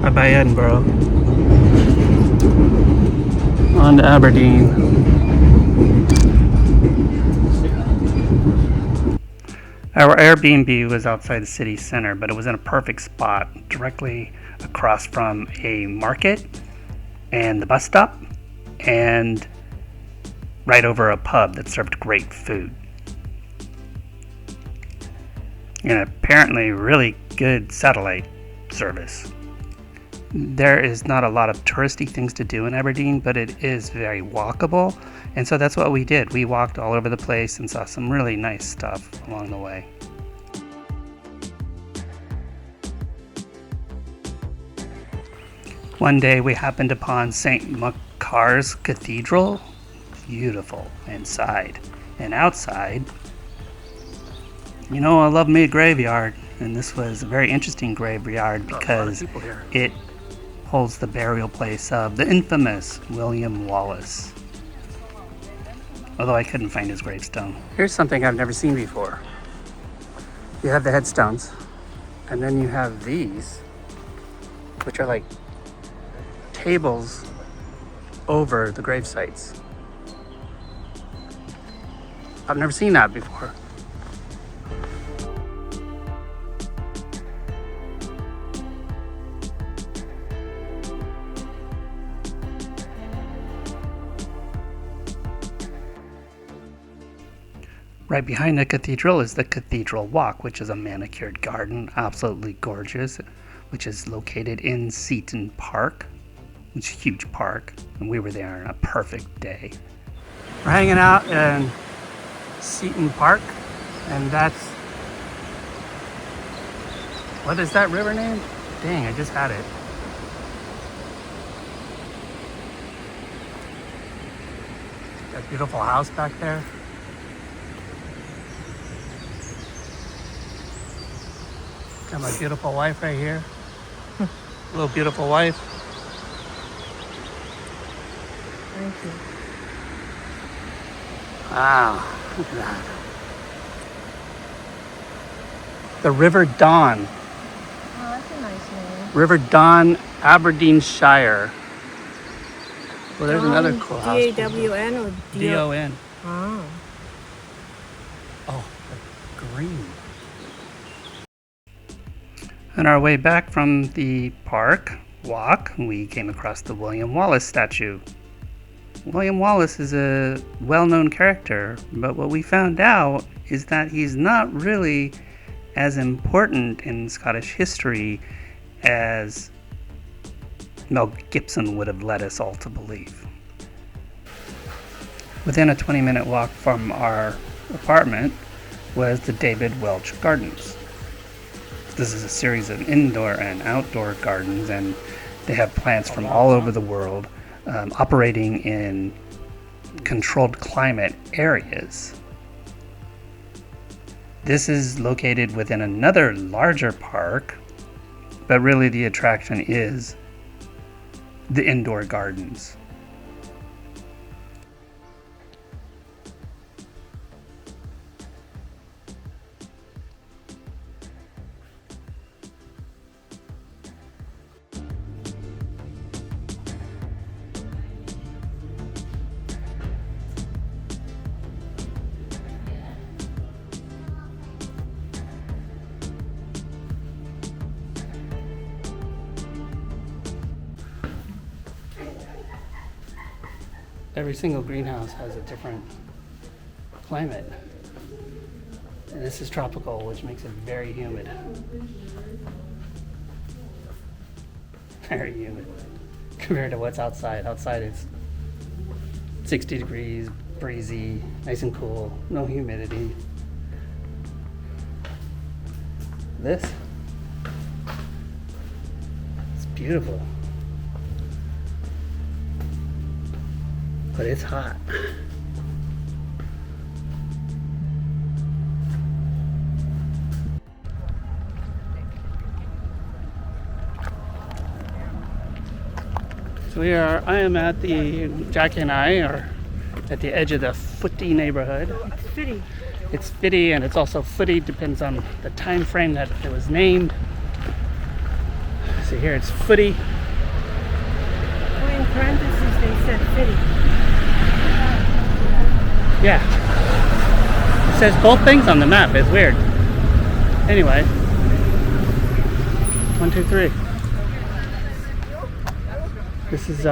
Bye-bye, Edinburgh. On to Aberdeen. Our Airbnb was outside the city center, but it was in a perfect spot, directly across from a market and the bus stop, and right over a pub that served great food. And apparently really good satellite service. There is not a lot of touristy things to do in Aberdeen, but it is very walkable, and so that's what we did. We walked all over the place and saw some really nice stuff along the way. One day we happened upon St. Makar's Cathedral. Beautiful inside and outside. You know, I love me a graveyard, and this was a very interesting graveyard because it holds the burial place of the infamous William Wallace. Although I couldn't find his gravestone. Here's something I've never seen before. You have the headstones, and then you have these, which are like tables over the grave sites. I've never seen that before. Right behind the cathedral is the Cathedral Walk, which is a manicured garden, absolutely gorgeous, which is located in Seaton Park, which is a huge park, and we were there on a perfect day. We're hanging out in Seaton Park, and that's, what is that river name? Dang, I just had it. That beautiful house back there. Got my beautiful wife right here. Little beautiful wife. Thank you. Wow, look at that. The River Don. Oh, that's a nice name. River Don, Aberdeenshire. Well, there's another cool house. D-A-W-N or D-O-N. Oh. Oh, green. On our way back from the park walk, we came across the William Wallace statue. William Wallace is a well-known character, but what we found out is that he's not really as important in Scottish history as Mel Gibson would have led us all to believe. Within a 20-minute walk from our apartment was the David Welch Gardens. This is a series of indoor and outdoor gardens, and they have plants from all over the world operating in controlled climate areas. This is located within another larger park, but really the attraction is the indoor gardens. Every single greenhouse has a different climate. And this is tropical, which makes it very humid. Very humid compared to what's outside. Outside it's 60 degrees, breezy, nice and cool, no humidity. This, it's beautiful. But it's hot. So I am at Jackie and I are at the edge of the Footy neighborhood. It's Fitty. It's Fitty and it's also Footy, depends on the time frame that it was named. See here, it's footy. Oh, in parentheses they said fitty. Yeah. It says both things on the map. It's weird. Anyway. 1, 2, 3. This is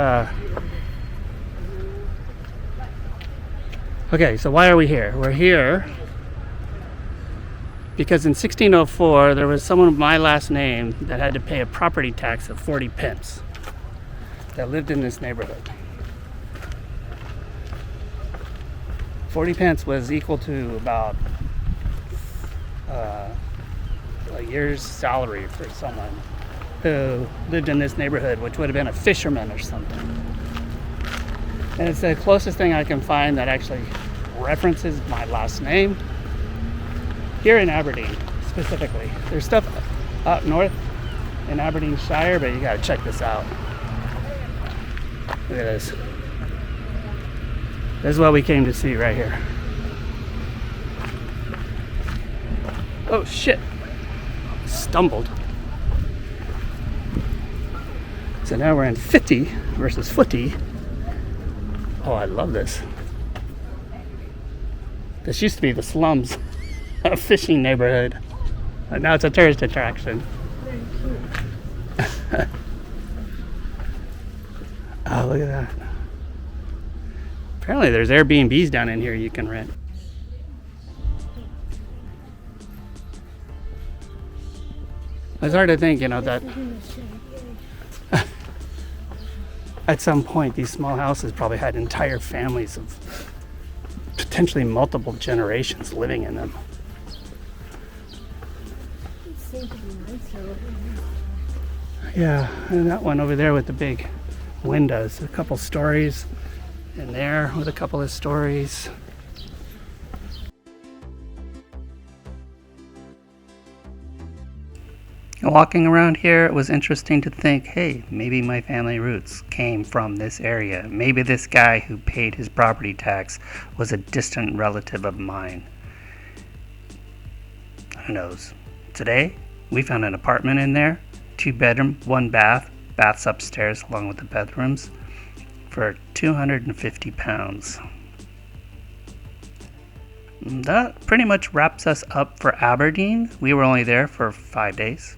okay, so why are we here? We're here because in 1604 there was someone with my last name that had to pay a property tax of 40 pence that lived in this neighborhood. 40 pence was equal to about a year's salary for someone who lived in this neighborhood, which would have been a fisherman or something. And it's the closest thing I can find that actually references my last name here in Aberdeen specifically. There's stuff up north in Aberdeenshire, but you gotta check this out. Look at this. This is what we came to see right here. Oh shit. Stumbled. So now we're in 50 versus footy. Oh, I love this. This used to be the slums, a fishing neighborhood. But now it's a tourist attraction. Very cute. Oh, look at that. Apparently there's Airbnbs down in here you can rent. It's hard to think, that at some point these small houses probably had entire families of potentially multiple generations living in them. It seemed to be nicer over Yeah, and that one over there with the big windows, a couple stories, and there with a couple of stories. Walking around here, it was interesting to think, hey, maybe my family roots came from this area. Maybe this guy who paid his property tax was a distant relative of mine. Who knows? Today, we found an apartment in there, 2-bedroom, 1 bath, baths upstairs along with the bedrooms, for £250. That pretty much wraps us up for Aberdeen. We were only there for 5 days.